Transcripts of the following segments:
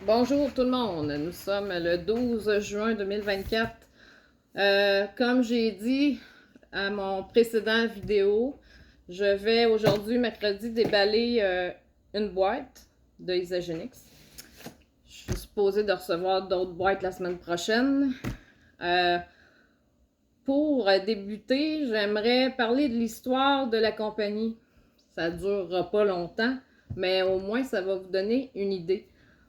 Bonjour tout le monde, nous sommes le 12 juin 2024. Comme j'ai dit à mon précédent vidéo, je vais aujourd'hui, mercredi, déballer une boîte de Isagenix. Je suis supposée de recevoir d'autres boîtes la semaine prochaine. Pour débuter, j'aimerais parler de l'histoire de la compagnie. Ça ne durera pas longtemps, mais au moins ça va vous donner une idée.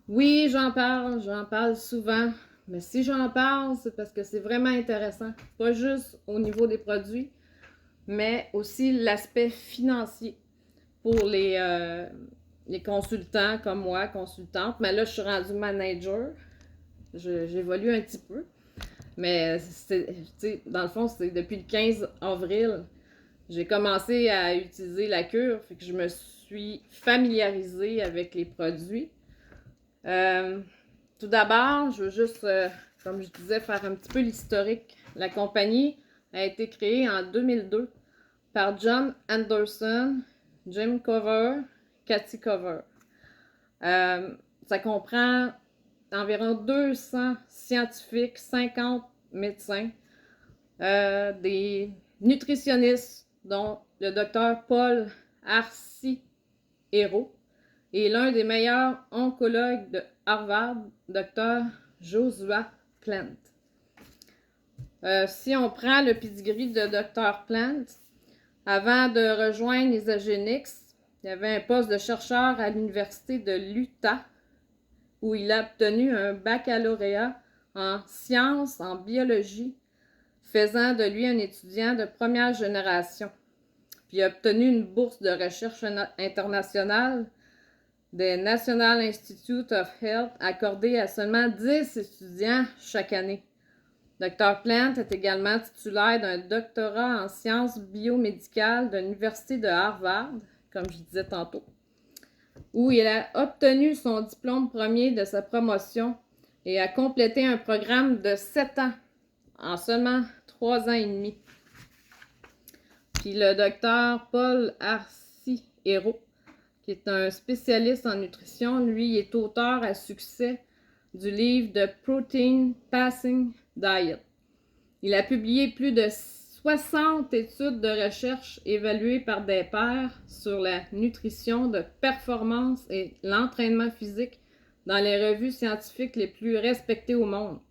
Oui, j'en parle souvent, mais si j'en parle, c'est parce que c'est vraiment intéressant. Pas juste au niveau des produits, mais aussi l'aspect financier pour les consultants comme moi, consultante. Mais là, je suis rendue manager. J'évolue un petit peu. Mais dans le fond, c'est depuis le 15 avril, j'ai commencé à utiliser la cure, fait que je me suis familiarisée avec les produits. Tout d'abord, je veux juste, comme je disais, faire un petit peu l'historique. La compagnie a été créée en 2002 par John Anderson, Jim Cover, Cathy Cover. Ça comprend environ 200 scientifiques, 50 médecins, des nutritionnistes, dont le docteur Paul Arci-Hérault, et l'un des meilleurs oncologues de Harvard, Dr. Joshua Plant. Si on prend le pedigree de Dr. Plant, avant de rejoindre Isagenix, il avait un poste de chercheur à l'université de l'Utah, où il a obtenu un baccalauréat en sciences, en biologie, faisant de lui un étudiant de première génération. Puis il a obtenu une bourse de recherche internationale des National Institute of Health accordée à seulement 10 étudiants chaque année. Dr. Plant est également titulaire d'un doctorat en sciences biomédicales de l'Université de Harvard, comme je disais tantôt, où il a obtenu son diplôme premier de sa promotion et a complété un programme de 7 ans en seulement 3 ans et demi. Puis le docteur Paul Arci-Hérault, qui est un spécialiste en nutrition, lui, est auteur à succès du livre The Protein Passing Diet. Il a publié plus de 60 études de recherche évaluées par des pairs sur la nutrition de performance et l'entraînement physique dans les revues scientifiques les plus respectées au monde.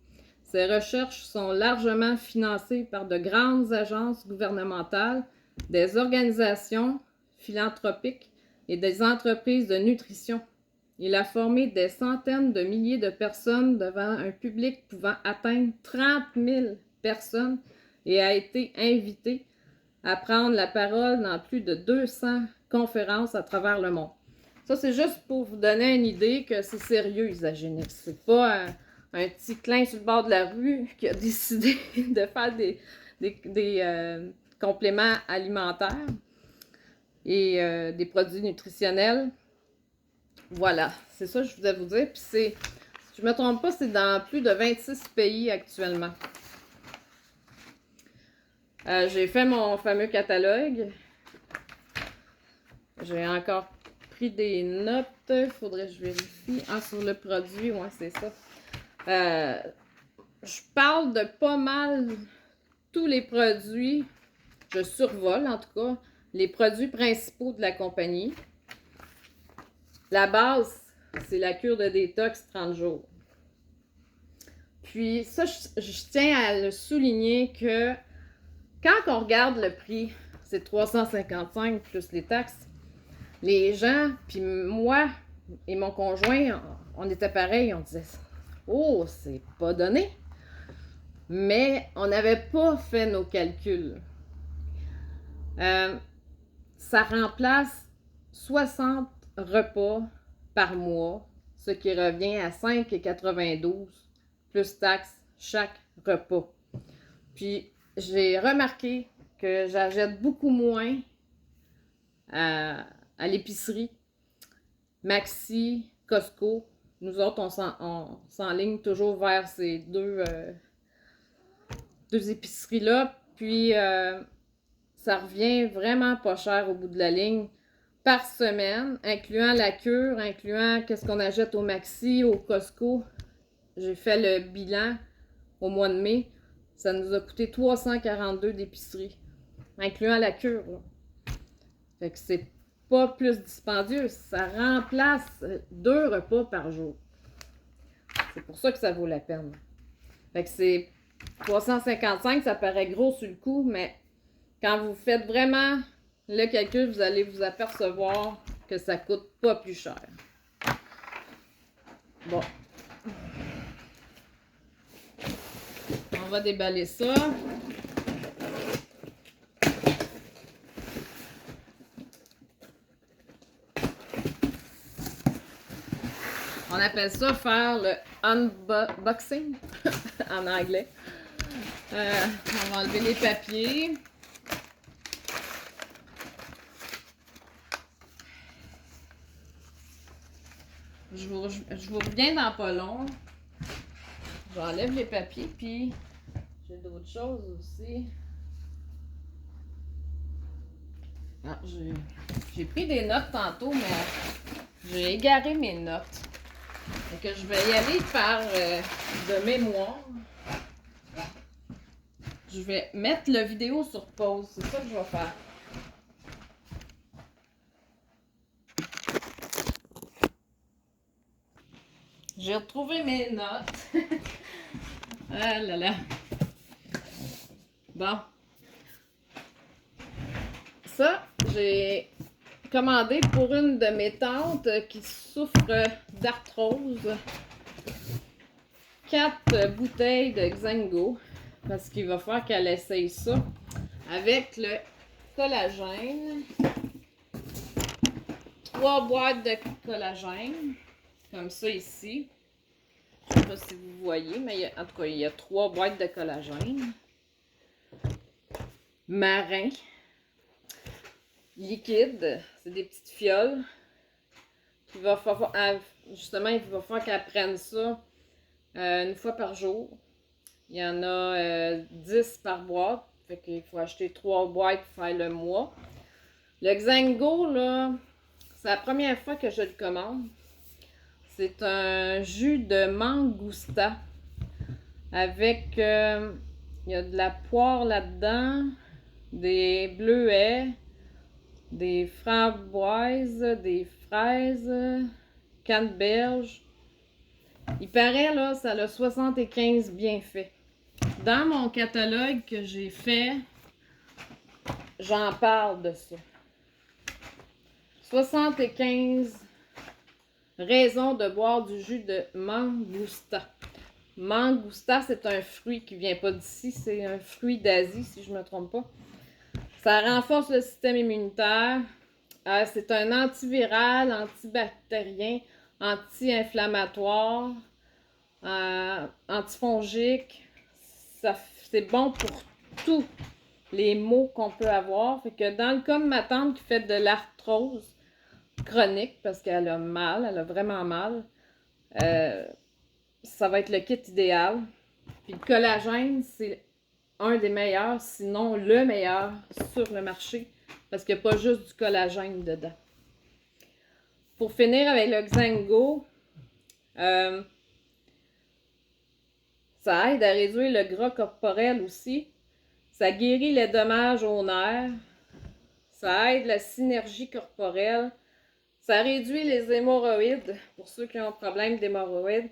Ces recherches sont largement financées par de grandes agences gouvernementales, des organisations philanthropiques et des entreprises de nutrition. Il a formé des centaines de milliers de personnes devant un public pouvant atteindre 30 000 personnes et a été invité à prendre la parole dans plus de 200 conférences à travers le monde. Ça, c'est juste pour vous donner une idée que c'est sérieux, Isagenix. C'est pas un petit clin sur le bord de la rue qui a décidé de faire des compléments alimentaires et des produits nutritionnels. Voilà, c'est ça que je voulais vous dire. Puis c'est, si je ne me trompe pas, c'est dans plus de 26 pays actuellement. J'ai fait mon fameux catalogue. J'ai encore pris des notes. Il faudrait que je vérifie. Ah, sur le produit, ouais, c'est ça. Je parle de pas mal tous les produits. Je survole, en tout cas, les produits principaux de la compagnie. La base, c'est la cure de détox 30 jours. Puis ça, je tiens à le souligner que quand on regarde le prix, c'est 355 plus les taxes. Les gens, puis moi et mon conjoint, on était pareil, on disait « Oh, c'est pas donné! » Mais on n'avait pas fait nos calculs. Ça remplace 60 repas par mois, ce qui revient à 5,92 plus taxes chaque repas. Puis j'ai remarqué que j'achète beaucoup moins à l'épicerie, Maxi, Costco. Nous autres, on s'enligne toujours vers ces deux épiceries-là. Puis ça revient vraiment pas cher au bout de la ligne par semaine, incluant la cure, incluant qu'est-ce qu'on achète au Maxi, au Costco. J'ai fait le bilan au mois de mai. Ça nous a coûté 342 d'épicerie, incluant la cure. Là. Fait que c'est pas plus dispendieux. Ça remplace 2 repas par jour. C'est pour ça que ça vaut la peine. Fait que c'est 355, ça paraît gros sur le coup, mais quand vous faites vraiment le calcul, vous allez vous apercevoir que ça coûte pas plus cher. Bon. On va déballer ça. On appelle ça faire le unboxing en anglais. On va enlever les papiers. Je vous reviens dans pas long. J'enlève les papiers, puis j'ai d'autres choses aussi. Ah, j'ai pris des notes tantôt, mais j'ai égaré mes notes. Donc, je vais y aller par de mémoire. Je vais mettre la vidéo sur pause. C'est ça que je vais faire. J'ai retrouvé mes notes. Ah là là. Bon. Ça, j'ai commandé pour une de mes tantes qui souffre d'arthrose. 4 bouteilles de Xango. Parce qu'il va falloir qu'elle essaye ça. Avec le collagène. 3 boîtes de collagène. Comme ça ici. Je ne sais pas si vous voyez, mais en tout cas, il y a 3 boîtes de collagène. Marin. Liquide. C'est des petites fioles. Justement, il va falloir qu'elle prenne ça une fois par jour. Il y en a 10 par boîte. Fait qu'il faut acheter 3 boîtes pour faire le mois. Le Xango, là, c'est la première fois que je le commande. C'est un jus de mangousta avec, il y a de la poire là-dedans, des bleuets, des framboises, des fraises, canneberge. Il paraît, là, ça a 75 bienfaits. Dans mon catalogue que j'ai fait, j'en parle de ça. 75 raisons de boire du jus de mangousta. Mangousta, c'est un fruit qui vient pas d'ici, c'est un fruit d'Asie, si je ne me trompe pas. Ça renforce le système immunitaire. C'est un antiviral, antibactérien, anti-inflammatoire, antifongique. C'est bon pour tous les maux qu'on peut avoir. Fait que dans le cas de ma tante qui fait de l'arthrose chronique, parce qu'elle a mal, elle a vraiment mal, ça va être le kit idéal. Puis le collagène, c'est un des meilleurs, sinon le meilleur sur le marché, parce qu'il n'y a pas juste du collagène dedans. Pour finir avec le Xango, ça aide à réduire le gras corporel aussi. Ça guérit les dommages aux nerfs. Ça aide la synergie corporelle. Ça réduit les hémorroïdes, pour ceux qui ont un problème d'hémorroïdes.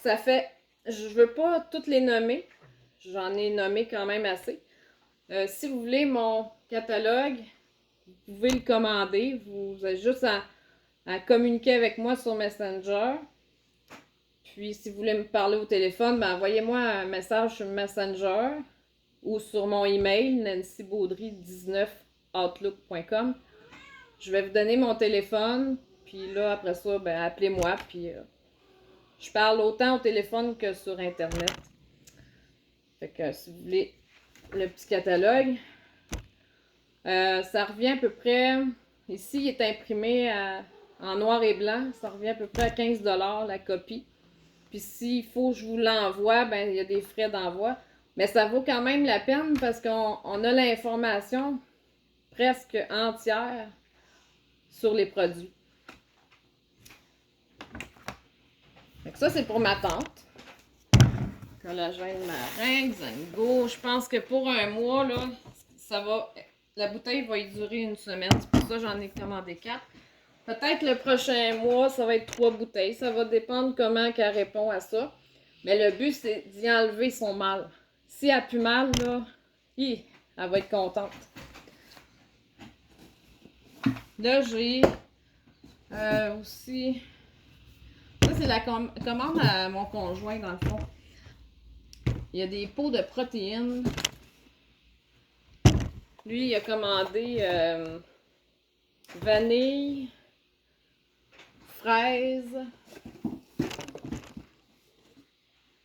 Ça fait, je veux pas toutes les nommer, j'en ai nommé quand même assez. Si vous voulez mon catalogue, vous pouvez le commander. Vous avez juste à communiquer avec moi sur Messenger. Puis si vous voulez me parler au téléphone, ben envoyez-moi un message sur Messenger ou sur mon email nancybaudry19outlook.com. Je vais vous donner mon téléphone, puis là, après ça, ben appelez-moi, puis je parle autant au téléphone que sur Internet. Fait que si vous voulez le petit catalogue, ça revient à peu près, ici il est imprimé en noir et blanc, ça revient à peu près à 15$ la copie. Puis s'il faut que je vous l'envoie, ben il y a des frais d'envoi. Mais ça vaut quand même la peine parce qu'on a l'information presque entière sur les produits. Fait que ça, c'est pour ma tante. Collagène marin, Zingo. Je pense que pour un mois, là, ça va. La bouteille va y durer une semaine. C'est pour ça que j'en ai commandé 4. Peut-être le prochain mois, ça va être 3 bouteilles. Ça va dépendre comment elle répond à ça. Mais le but, c'est d'y enlever son mal. Si elle a plus mal, là, elle va être contente. Là, j'ai aussi... Ça, c'est la commande à mon conjoint, dans le fond. Il y a des pots de protéines. Lui, il a commandé vanille, fraise.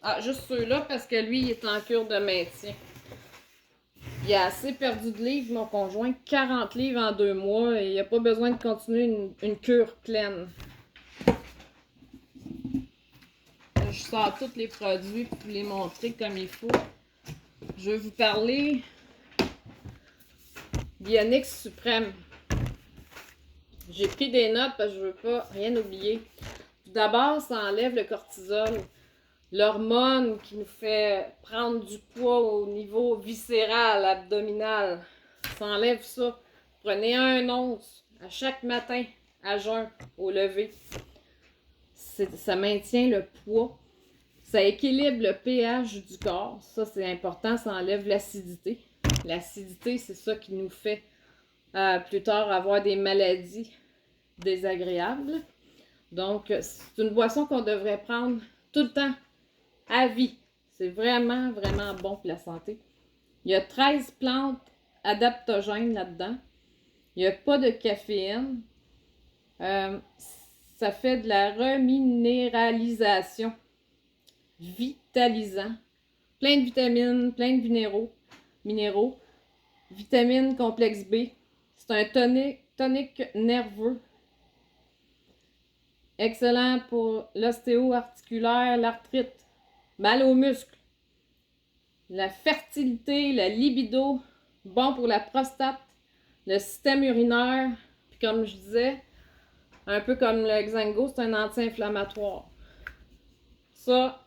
Ah, juste ceux-là parce que lui, il est en cure de maintien. Il a assez perdu de livres, mon conjoint. 40 livres en 2 mois et il n'a pas besoin de continuer une cure pleine. Je sors tous les produits pour vous les montrer comme il faut. Je vais vous parler d'Ionix Suprême. J'ai pris des notes parce que je veux pas rien oublier. D'abord, ça enlève le cortisol, l'hormone qui nous fait prendre du poids au niveau viscéral, abdominal. Ça enlève ça. Prenez 1 once à chaque matin à jeun au lever. Ça maintient le poids. Ça équilibre le pH du corps. Ça, c'est important. Ça enlève l'acidité. L'acidité, c'est ça qui nous fait plus tard avoir des maladies désagréables. Donc, c'est une boisson qu'on devrait prendre tout le temps, à vie. C'est vraiment, vraiment bon pour la santé. Il y a 13 plantes adaptogènes là-dedans. Il n'y a pas de caféine. Ça fait de la reminéralisation. Vitalisant. Plein de vitamines, plein de minéraux. Vitamine complexe B. C'est un tonique nerveux. Excellent pour l'ostéo-articulaire, l'arthrite, mal aux muscles, la fertilité, la libido, bon pour la prostate, le système urinaire. Puis comme je disais, un peu comme le Xango, c'est un anti-inflammatoire. Ça,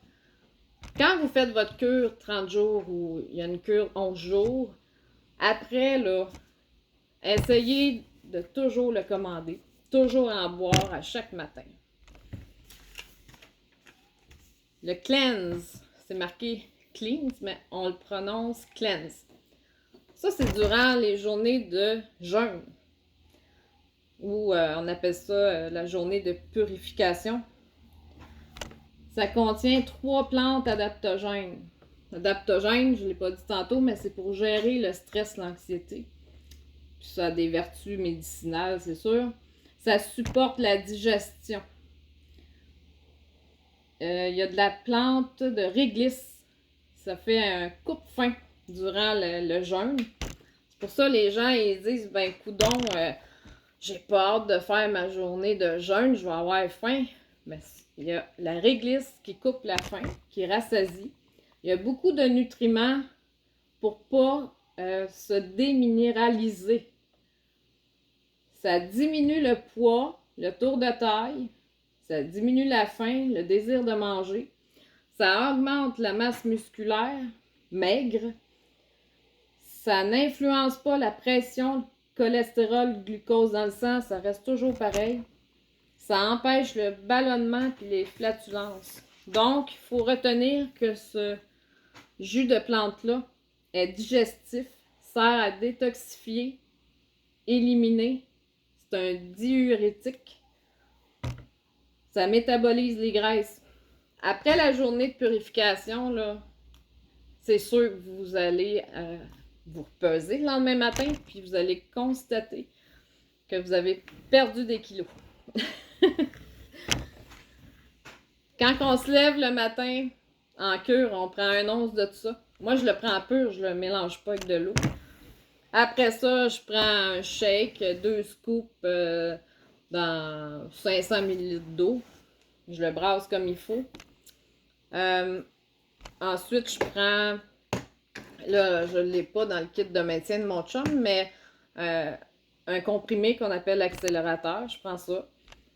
quand vous faites votre cure 30 jours ou il y a une cure 11 jours, après, là, essayez de toujours le commander, toujours en boire à chaque matin. Le cleanse, c'est marqué cleanse, mais on le prononce cleanse. Ça, c'est durant les journées de jeûne, ou on appelle ça la journée de purification. Ça contient 3 plantes adaptogènes. Adaptogène, je ne l'ai pas dit tantôt, mais c'est pour gérer le stress, l'anxiété. Puis ça a des vertus médicinales, c'est sûr. Ça supporte la digestion. Il y a de la plante de réglisse. Ça fait un coupe-faim durant le jeûne. C'est pour ça que les gens ils disent, ben coudonc, j'ai pas hâte de faire ma journée de jeûne, je vais avoir faim. Mais il y a la réglisse qui coupe la faim, qui rassasie. Il y a beaucoup de nutriments pour pas se déminéraliser. Ça diminue le poids, le tour de taille. Ça diminue la faim, le désir de manger. Ça augmente la masse musculaire, maigre. Ça n'influence pas la pression, le cholestérol, le glucose dans le sang. Ça reste toujours pareil. Ça empêche le ballonnement et les flatulences. Donc, il faut retenir que ce jus de plante-là est digestif, sert à détoxifier, éliminer. C'est un diurétique. Ça métabolise les graisses. Après la journée de purification, là, c'est sûr que vous allez vous repeser le lendemain matin, puis vous allez constater que vous avez perdu des kilos. Quand on se lève le matin en cure, on prend 1 once de ça. Moi, je le prends pur, je le mélange pas avec de l'eau. Après ça, je prends un shake, 2 scoops dans 500 ml d'eau. Je le brasse comme il faut. Ensuite, je prends... Là, je ne l'ai pas dans le kit de maintien de mon chum, mais un comprimé qu'on appelle l'accélérateur. Je prends ça.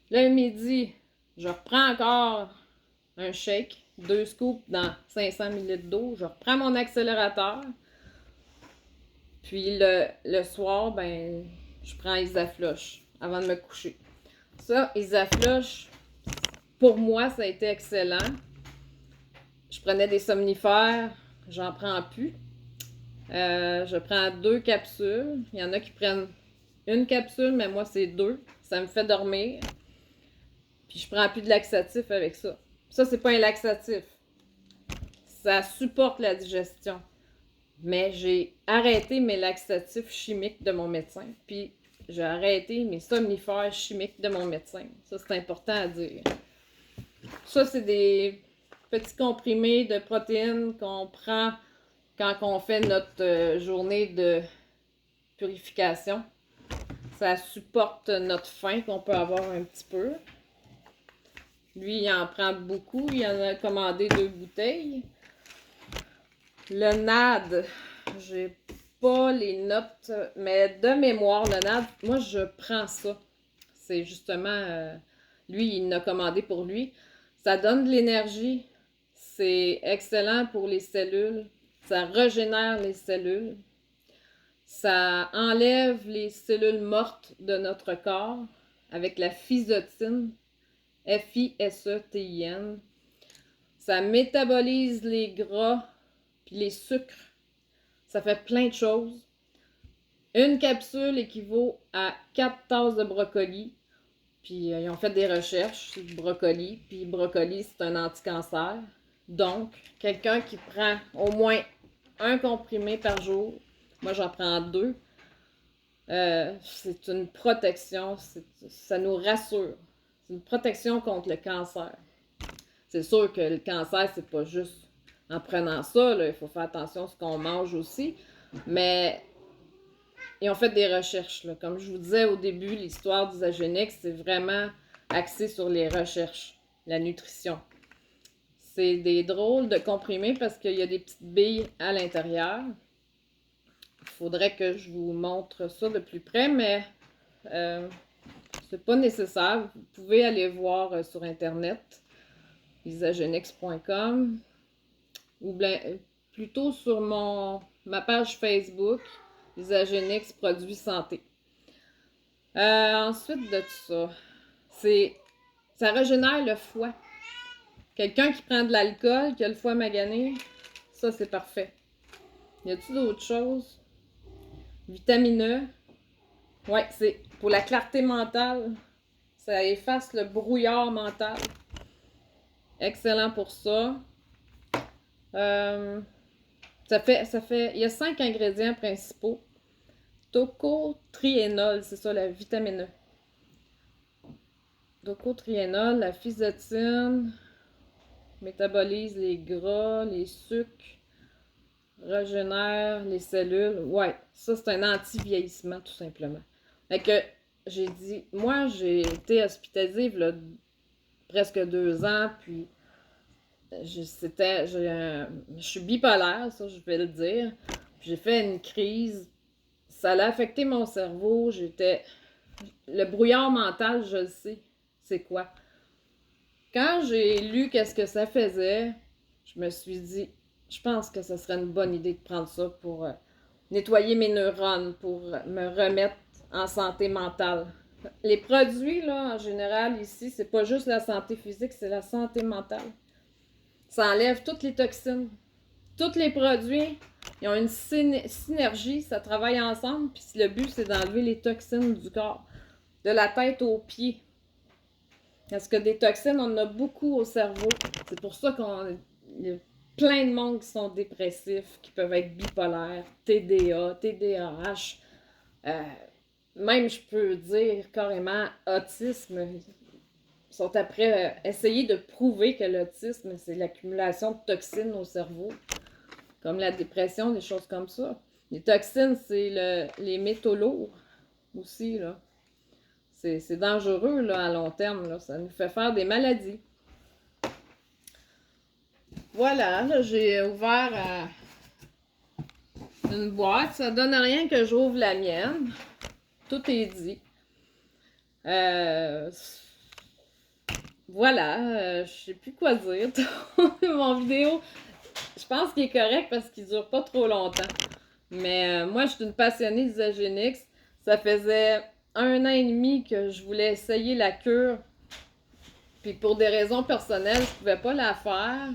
Le midi, je reprends encore un shake, 2 scoops dans 500 ml d'eau. Je reprends mon accélérateur. Puis le soir, ben, je prends Isafloche avant de me coucher. Ça, Isafloche, pour moi, ça a été excellent. Je prenais des somnifères, j'en prends plus. Je prends 2 capsules. Il y en a qui prennent une capsule, mais moi, c'est 2. Ça me fait dormir. Puis je prends plus de laxatif avec ça. Ça, c'est pas un laxatif. Ça supporte la digestion. Mais j'ai arrêté mes laxatifs chimiques de mon médecin. Puis j'ai arrêté mes somnifères chimiques de mon médecin. Ça, c'est important à dire. Ça, c'est des petits comprimés de protéines qu'on prend quand on fait notre journée de purification. Ça supporte notre faim qu'on peut avoir un petit peu. Lui, il en prend beaucoup. Il en a commandé 2 bouteilles. Le NAD, j'ai pas les notes, mais de mémoire, le NAD, moi, je prends ça. C'est justement, lui, il l'a commandé pour lui. Ça donne de l'énergie. C'est excellent pour les cellules. Ça régénère les cellules. Ça enlève les cellules mortes de notre corps avec la physotine, F-I-S-E-T-I-N. Ça métabolise les gras puis les sucres. Ça fait plein de choses. Une capsule équivaut à 4 tasses de brocoli. Puis ils ont fait des recherches sur le brocoli. Puis le brocoli, c'est un anti-cancer. Donc, quelqu'un qui prend au moins un comprimé par jour, moi j'en prends 2, c'est une protection, ça nous rassure. C'est une protection contre le cancer. C'est sûr que le cancer, c'est pas juste en prenant ça, là, il faut faire attention à ce qu'on mange aussi. Mais ils ont fait des recherches. Là. Comme je vous disais au début, l'histoire d'Isagenix, c'est vraiment axé sur les recherches, la nutrition. C'est des drôles de comprimés parce qu'il y a des petites billes à l'intérieur. Il faudrait que je vous montre ça de plus près, mais c'est pas nécessaire. Vous pouvez aller voir sur Internet, isagenix.com, ou bien plutôt sur ma page Facebook, Isagenix Produits Santé. Ensuite de tout ça, ça régénère le foie. Quelqu'un qui prend de l'alcool, qui a le foie magané, ça c'est parfait. Y a-t-il d'autres choses? Vitamineux. Ouais, c'est pour la clarté mentale. Ça efface le brouillard mental. Excellent pour ça. Il y a 5 ingrédients principaux. Tocotriénol, c'est ça, la vitamine E. Tocotriénol, la physotine, métabolise les gras, les sucres, régénère les cellules. Ouais, ça c'est un anti-vieillissement tout simplement. Fait que j'ai dit, moi j'ai été hospitalisée là, presque 2 ans, puis je suis bipolaire, ça je vais le dire. J'ai fait une crise, ça a affecté mon cerveau, le brouillard mental, je le sais, c'est quoi. Quand j'ai lu qu'est-ce que ça faisait, je me suis dit, je pense que ce serait une bonne idée de prendre ça pour nettoyer mes neurones, pour me remettre en santé mentale. Les produits, là, en général, ici, c'est pas juste la santé physique, c'est la santé mentale. Ça enlève toutes les toxines. Tous les produits, ils ont une synergie, ça travaille ensemble, puis le but, c'est d'enlever les toxines du corps, de la tête aux pieds. Parce que des toxines, on en a beaucoup au cerveau. C'est pour ça y a plein de monde qui sont dépressifs, qui peuvent être bipolaires, TDA, TDAH, même je peux dire carrément autisme. Ils sont après essayer de prouver que l'autisme, c'est l'accumulation de toxines au cerveau, comme la dépression, des choses comme ça. Les toxines, c'est les métaux lourds aussi, là. C'est dangereux là, à long terme. Là. Ça nous fait faire des maladies. Voilà, là, j'ai ouvert une boîte. Ça donne rien que j'ouvre la mienne. tout est dit. Voilà, je sais plus quoi dire. Mon vidéo, je pense qu'il est correct parce qu'il dure pas trop longtemps. Mais moi, je suis une passionnée d'Isagénix. Ça faisait 1 an et demi que je voulais essayer la cure. Puis pour des raisons personnelles, je pouvais pas la faire.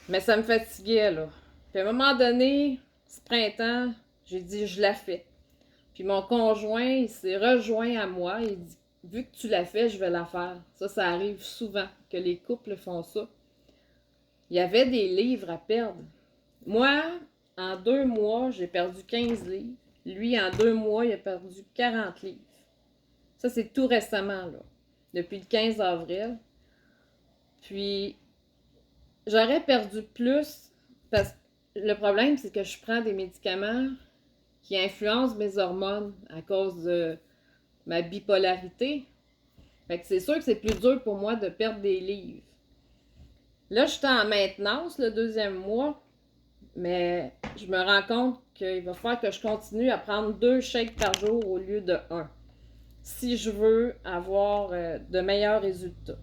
Mais ça me fatiguait, là. Puis à un moment donné, ce printemps, j'ai dit, je la fais. Puis mon conjoint, il s'est rejoint à moi. Il dit, vu que tu l'as fait, je vais la faire. Ça arrive souvent que les couples font ça. Il y avait des livres à perdre. Moi, en 2 mois, j'ai perdu 15 livres. Lui, en 2 mois, il a perdu 40 livres. Ça, c'est tout récemment, là. Depuis le 15 avril. Puis, j'aurais perdu plus parce que le problème, c'est que je prends des médicaments qui influencent mes hormones à cause de ma bipolarité. Fait que c'est sûr que c'est plus dur pour moi de perdre des livres. Là, je suis en maintenance le 2e mois, mais je me rends compte qu'il va falloir que je continue à prendre 2 shakes par jour au lieu de 1. Si je veux avoir de meilleurs résultats.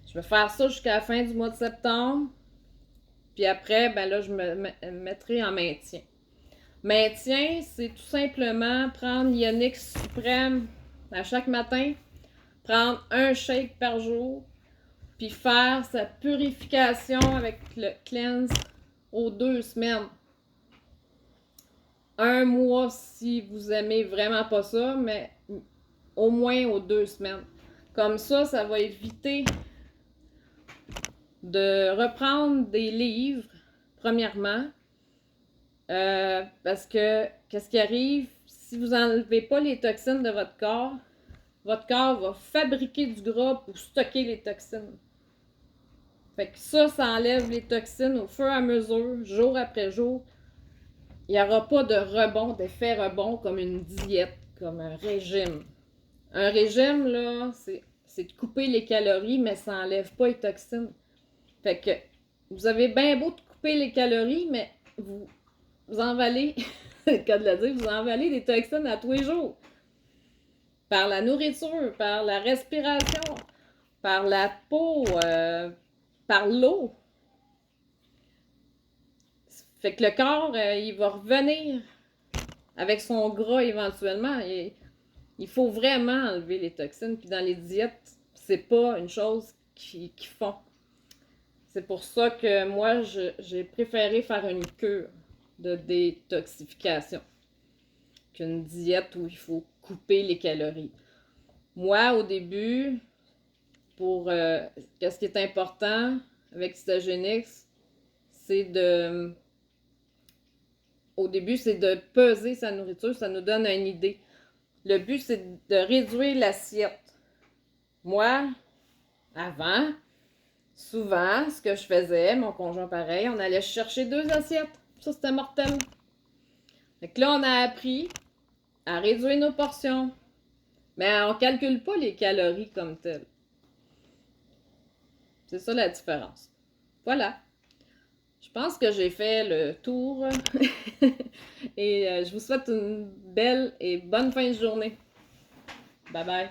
Je vais faire ça jusqu'à la fin du mois de septembre. Puis après, ben là, je me mettrai en maintien. Maintien, c'est tout simplement prendre Ionix Suprême à chaque matin, prendre un shake par jour, puis faire sa purification avec le cleanse aux 2 semaines. 1 mois si vous aimez vraiment pas ça, mais au moins aux 2 semaines. Comme ça va éviter de reprendre des livres, premièrement, parce que qu'est-ce qui arrive, si vous n'enlevez pas les toxines de votre corps va fabriquer du gras pour stocker les toxines. Fait que ça enlève les toxines au fur et à mesure, jour après jour. Il n'y aura pas de rebond, d'effet rebond comme une diète, comme un régime. Un régime, là, c'est de couper les calories, mais ça n'enlève pas les toxines. Fait que vous avez bien beau de couper les calories, mais vous envalez, c'est le cas de le dire, vous envalez des toxines à tous les jours. Par la nourriture, par la respiration, par la peau, par l'eau. Fait que le corps, il va revenir avec son gras éventuellement. Et il faut vraiment enlever les toxines. Puis dans les diètes, c'est pas une chose qu'ils font. C'est pour ça que moi, j'ai préféré faire une cure de détoxification qu'une diète où il faut couper les calories. Moi, au début, pour qu'est-ce qui est important avec Cytogénix, c'est de... Au début, c'est de peser sa nourriture, ça nous donne une idée. Le but, c'est de réduire l'assiette. Moi, avant, souvent, ce que je faisais, mon conjoint pareil, on allait chercher 2 assiettes. Ça, c'était mortel. Fait que là, on a appris à réduire nos portions. Mais on ne calcule pas les calories comme telles. C'est ça la différence. Voilà. Je pense que j'ai fait le tour. Et je vous souhaite une belle et bonne fin de journée. Bye bye.